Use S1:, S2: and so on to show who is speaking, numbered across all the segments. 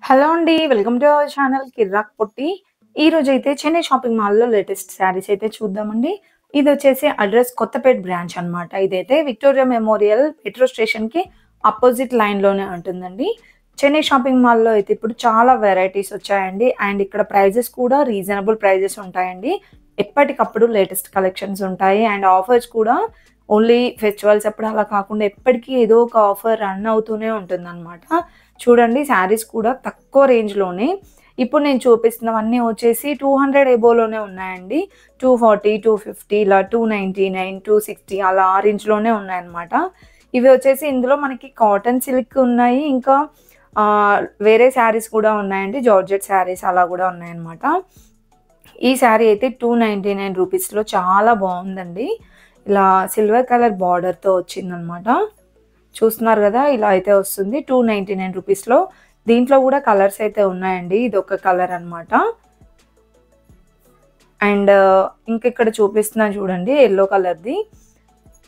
S1: Hello అండి. Welcome to our channel కిర్రాక్ పొట్టి. ఈరోజైతే Chennai shopping మాల్‌లో లేటెస్ట్ శారీస్ అయితే చూద్దామండి. ఇదొచ్చేసి అడ్రెస్ కొత్తపేట్ బ్రాంచ్ అనమాట. ఇదైతే విక్టోరియా మెమోరియల్ మెట్రో స్టేషన్‌కి అపోజిట్ లైన్‌లోనే ఉంటుందండి. చెన్నై షాపింగ్ మాల్‌లో అయితే ఇప్పుడు చాలా వెరైటీస్ వచ్చాయండి. అండ్ ఇక్కడ ప్రైజెస్ కూడా రీజనబుల్ ప్రైజెస్ ఉంటాయండి. ఎప్పటికప్పుడు లేటెస్ట్ కలెక్షన్స్ ఉంటాయి. అండ్ ఆఫర్స్ కూడా ఓన్లీ ఫెస్టివల్స్ అప్పుడు అలా కాకుండా ఎప్పటికీ ఏదో ఒక ఆఫర్ రన్ అవుతూనే ఉంటుందనమాట. చూడండి శారీస్ కూడా తక్కువ రేంజ్‌లోనే ఇప్పుడు నేను చూపిస్తున్నవన్నీ వచ్చేసి 200 ఎబోవ్‌లోనే ఉన్నాయండి. 240, 250 ఇలా 299, 260 అలా ఆ రేంజ్‌లోనే ఉన్నాయన్నమాట. ఇవి వచ్చేసి ఇందులో మనకి కాటన్ సిల్క్ ఉన్నాయి. ఇంకా వేరే శారీస్ కూడా ఉన్నాయండి. జార్జెట్ శారీస్ అలా కూడా ఉన్నాయన్నమాట. ఈ శారీ అయితే 299 రూపీస్‌లో చాలా బాగుందండి. ఇలా సిల్వర్ కలర్ బార్డర్‌తో వచ్చిందనమాట. చూస్తున్నారు కదా, ఇలా అయితే వస్తుంది 299 రూపీస్‌లో. దీంట్లో కూడా కలర్స్ అయితే ఉన్నాయండి. ఇదొక కలర్ అనమాట. అండ్ ఇక్కడ చూపిస్తున్నాను చూడండి, యెల్లో కలర్‌ది.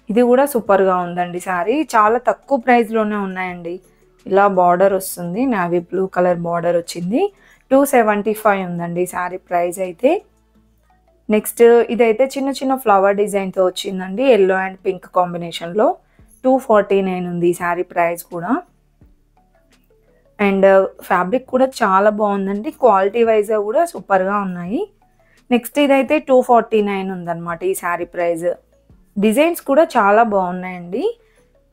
S1: ఇది కూడా సూపర్‌గా ఉందండి శారీ. చాలా తక్కువ ప్రైస్‌లోనే ఉన్నాయండి. ఇలా బార్డర్ వస్తుంది. నావీ బ్లూ కలర్ బార్డర్ వచ్చింది. 275 ఉందండి శారీ ప్రైస్ అయితే. నెక్స్ట్ ఇదైతే చిన్న చిన్న ఫ్లవర్ డిజైన్‌తో వచ్చిందండి. యెల్లో అండ్ పింక్ కాంబినేషన్‌లో 249 ఉంది ఈ శారీ ప్రైస్ కూడా. అండ్ ఫ్యాబ్రిక్ కూడా చాలా బాగుందండి. క్వాలిటీ వైజ్‌గా కూడా సూపర్‌గా ఉన్నాయి. నెక్స్ట్ ఇదైతే 249 ఉందన్నమాట ఈ శారీ ప్రైస్. డిజైన్స్ కూడా చాలా బాగున్నాయండి.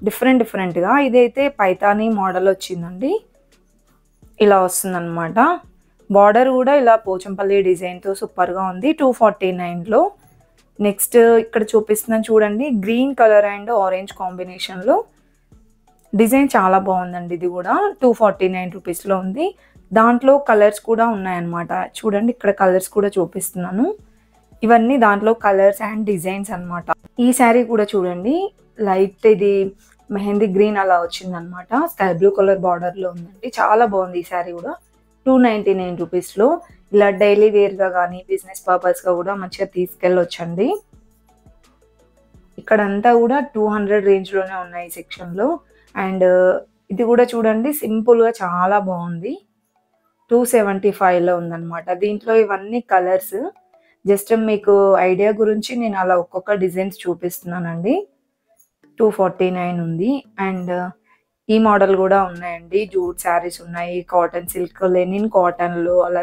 S1: డిఫరెంట్‌గా. ఇదైతే పైతానీ మోడల్ వచ్చిందండి. ఇలా వస్తుందన్నమాట. బార్డర్ కూడా ఇలా పోచంపల్లి డిజైన్‌తో సూపర్‌గా ఉంది 249లో. నెక్స్ట్ ఇక్కడ చూపిస్తున్నాను చూడండి, గ్రీన్ కలర్ అండ్ ఆరెంజ్ కాంబినేషన్‌లో డిజైన్ చాలా బాగుందండి. ఇది కూడా 249 రూపీస్‌లో ఉంది. దాంట్లో కలర్స్ కూడా ఉన్నాయన్నమాట. చూడండి, ఇక్కడ కలర్స్ కూడా చూపిస్తున్నాను. ఇవన్నీ దాంట్లో కలర్స్ అండ్ డిజైన్స్ అన్నమాట. ఈ శారీ కూడా చూడండి, లైట్ ఇది మెహందీ గ్రీన్ అలా వచ్చిందనమాట. స్కై బ్లూ కలర్ బార్డర్‌లో ఉందండి. చాలా బాగుంది ఈ శారీ కూడా 299 రూపీస్‌లో. ఇలా డైలీ వేర్‌గా కానీ బిజినెస్ పర్పస్‌గా కూడా మంచిగా తీసుకెళ్ళొచ్చండి. ఇక్కడంతా కూడా 200 రేంజ్‌లోనే ఉన్నాయి ఈ సెక్షన్‌లో. అండ్ ఇది కూడా చూడండి, సింపుల్‌గా చాలా బాగుంది. 275లో ఉందన్నమాట. దీంట్లో ఇవన్నీ కలర్స్. జస్ట్ మీకు ఐడియా గురించి నేను అలా ఒక్కొక్క డిజైన్స్ చూపిస్తున్నానండి. 249 ఉంది. అండ్ ఈ మోడల్ కూడా ఉన్నాయండి. జూట్ శారీస్ ఉన్నాయి, కాటన్ సిల్క్, లెనిన్ కాటన్‌లో అలా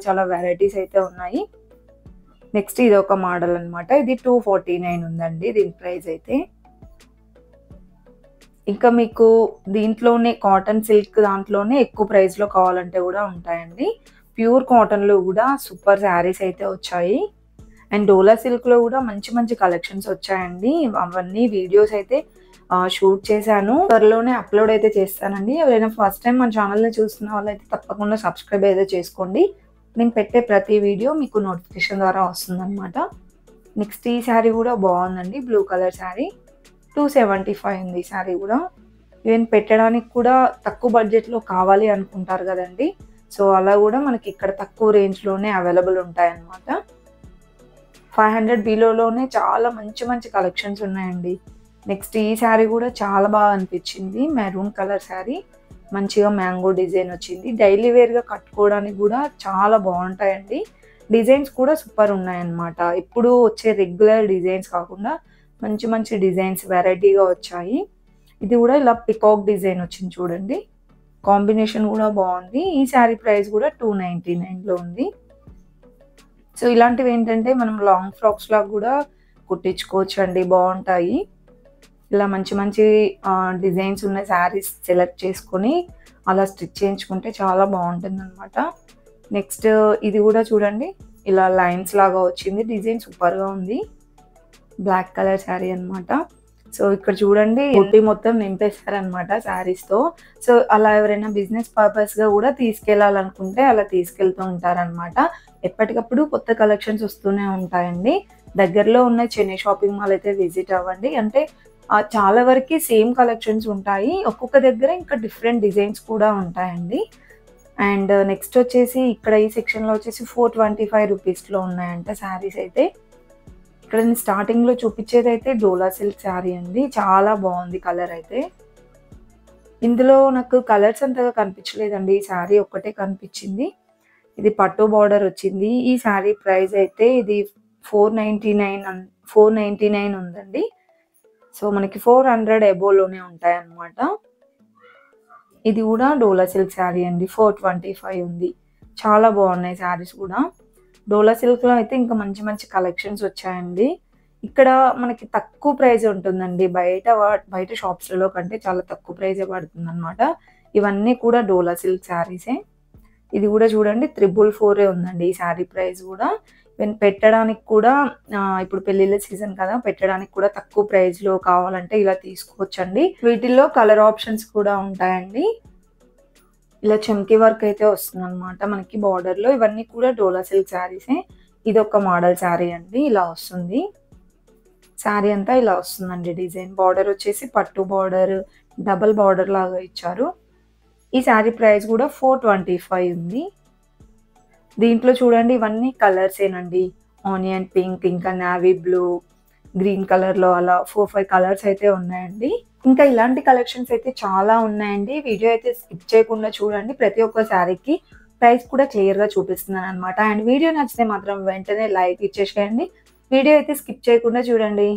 S1: చాలా వెరైటీస్ అయితే ఉన్నాయి. నెక్స్ట్ ఇది ఒక మోడల్ అనమాట. ఇది 249 ఉందండి దీని ప్రైస్ అయితే. ఇంకా మీకు దీంట్లోనే కాటన్ సిల్క్ దాంట్లోనే ఎక్కువ ప్రైస్‌లో కావాలంటే కూడా ఉంటాయండి. ప్యూర్ కాటన్‌లో కూడా సూపర్ శారీస్ అయితే వచ్చాయి. అండ్ డోలా సిల్క్‌లో కూడా మంచి కలెక్షన్స్ వచ్చాయండి. అవన్నీ వీడియోస్ అయితే షూట్ చేశాను. త్వరలోనే అప్లోడ్ అయితే చేస్తానండి. ఎవరైనా ఫస్ట్ టైం మన ఛానల్‌ని చూస్తున్న వాళ్ళైతే తప్పకుండా సబ్స్క్రైబ్ అయితే చేసుకోండి. నేను పెట్టే ప్రతి వీడియో మీకు నోటిఫికేషన్ ద్వారా వస్తుందన్నమాట. నెక్స్ట్ ఈ శారీ కూడా బాగుందండి. బ్లూ కలర్ శారీ 275 ఉంది ఈ శారీ కూడా. ఈవెన్ పెట్టడానికి కూడా తక్కువ బడ్జెట్‌లో కావాలి అనుకుంటారు కదండి. సో అలా కూడా మనకి ఇక్కడ తక్కువ రేంజ్‌లోనే అవైలబుల్ ఉంటాయన్నమాట. 500 బిలోలోనే చాలా మంచి కలెక్షన్స్ ఉన్నాయండి. నెక్స్ట్ ఈ శారీ కూడా చాలా బాగా అనిపించింది. Maroon colour sari. మంచిగా మ్యాంగో డిజైన్ వచ్చింది. డైలీ వేర్‌గా కట్టుకోవడానికి కూడా చాలా బాగుంటాయండి. డిజైన్స్ కూడా సూపర్ ఉన్నాయన్నమాట. ఇప్పుడు వచ్చే రెగ్యులర్ డిజైన్స్ కాకుండా మంచి డిజైన్స్ వెరైటీగా వచ్చాయి. ఇది కూడా ఇలా పికాక్ డిజైన్ వచ్చింది చూడండి. కాంబినేషన్ కూడా బాగుంది. ఈ శారీ ప్రైస్ కూడా 299లో ఉంది. సో ఇలాంటివి ఏంటంటే మనం లాంగ్ ఫ్రాక్స్ లాగా కూడా కుట్టించుకోవచ్చు అండి, బాగుంటాయి. ఇలా మంచి డిజైన్స్ ఉన్న శారీస్ సెలెక్ట్ చేసుకొని అలా స్టిచ్ చేయించుకుంటే చాలా బాగుంటుందన్నమాట. నెక్స్ట్ ఇది కూడా చూడండి, ఇలా లైన్స్ లాగా వచ్చింది. డిజైన్ సూపర్‌గా ఉంది. బ్లాక్ కలర్ శారీ అనమాట. సో ఇక్కడ చూడండి, బుట్టి మొత్తం నింపేశారనమాట శారీస్‌తో. సో అలా ఎవరైనా బిజినెస్ పర్పస్‌గా కూడా తీసుకెళ్ళాలనుకుంటే అలా తీసుకెళ్తూ ఉంటారనమాట. ఎప్పటికప్పుడు కొత్త కలెక్షన్స్ వస్తూనే ఉంటాయండి. దగ్గరలో ఉన్న చెన్నై షాపింగ్ మాల్ అయితే విజిట్ అవ్వండి. అంటే చాలా వరకి సేమ్ కలెక్షన్స్ ఉంటాయి. ఒక్కొక్క దగ్గర ఇంకా డిఫరెంట్ డిజైన్స్ కూడా ఉంటాయండి. అండ్ నెక్స్ట్ వచ్చేసి ఇక్కడ ఈ సెక్షన్‌లో వచ్చేసి 425 రూపీస్‌లో ఉన్నాయంట శారీస్ అయితే. ఇక్కడ నేను స్టార్టింగ్‌లో చూపించేదైతే డోలా సిల్క్ శారీ అండి. చాలా బాగుంది కలర్ అయితే. ఇందులో నాకు కలర్స్ అంతగా కనిపించలేదండి. ఈ శారీ ఒక్కటే కనిపించింది. ఇది పట్టు బార్డర్ వచ్చింది. ఈ శారీ ప్రైస్ అయితే ఇది 499 ఉందండి. సో మనకి 400 అబోవ్‌లోనే ఉంటాయన్నమాట. ఇది కూడా డోలా సిల్క్ శారీ అండి. 425 ఉంది. చాలా బాగున్నాయి శారీస్ కూడా. డోలా సిల్క్‌లో అయితే ఇంకా మంచి మంచి కలెక్షన్స్ వచ్చాయండి. ఇక్కడ మనకి తక్కువ ప్రైస్ ఉంటుందండి. బయట షాప్స్‌లలో కంటే చాలా తక్కువ ప్రైజే పడుతుందన్నమాట. ఇవన్నీ కూడా డోలా సిల్క్ శారీసే. ఇది కూడా చూడండి 444 ఉందండి ఈ శారీ ప్రైస్ కూడా. పెట్టడానికి కూడా ఇప్పుడు పెళ్ళిళ్ళ సీజన్ కదా, పెట్టడానికి కూడా తక్కువ ప్రైస్‌లో కావాలంటే ఇలా తీసుకోవచ్చండి. వీటిల్లో కలర్ ఆప్షన్స్ కూడా ఉంటాయండి. ఇలా చమ్కీ వర్క్ అయితే వస్తుందన్నమాట మనకి బార్డర్‌లో. ఇవన్నీ కూడా డోలా సిల్క్ శారీసే. ఇదొక మోడల్ శారీ అండి. ఇలా వస్తుంది. శారీ అంతా ఇలా వస్తుందండి డిజైన్. బార్డర్ వచ్చేసి పట్టు బార్డర్, డబుల్ బార్డర్ లాగా ఇచ్చారు. ఈ శారీ ప్రైస్ కూడా 425 ఉంది. దీంట్లో చూడండి ఇవన్నీ కలర్సేనండి. ఆనియన్ పింక్, ఇంకా నావీ బ్లూ, గ్రీన్ కలర్‌లో అలా 4, 5 కలర్స్ అయితే ఉన్నాయండి. ఇంకా ఇలాంటి కలెక్షన్స్ అయితే చాలా ఉన్నాయండి. వీడియో అయితే స్కిప్ చేయకుండా చూడండి. ప్రతి ఒక్క శారీకి ప్రైస్ కూడా క్లియర్‌గా చూపిస్తున్నానన్నమాట. అండ్ వీడియో నచ్చితే మాత్రం వెంటనే లైక్ ఇచ్చేసేయండి. వీడియో అయితే స్కిప్ చేయకుండా చూడండి.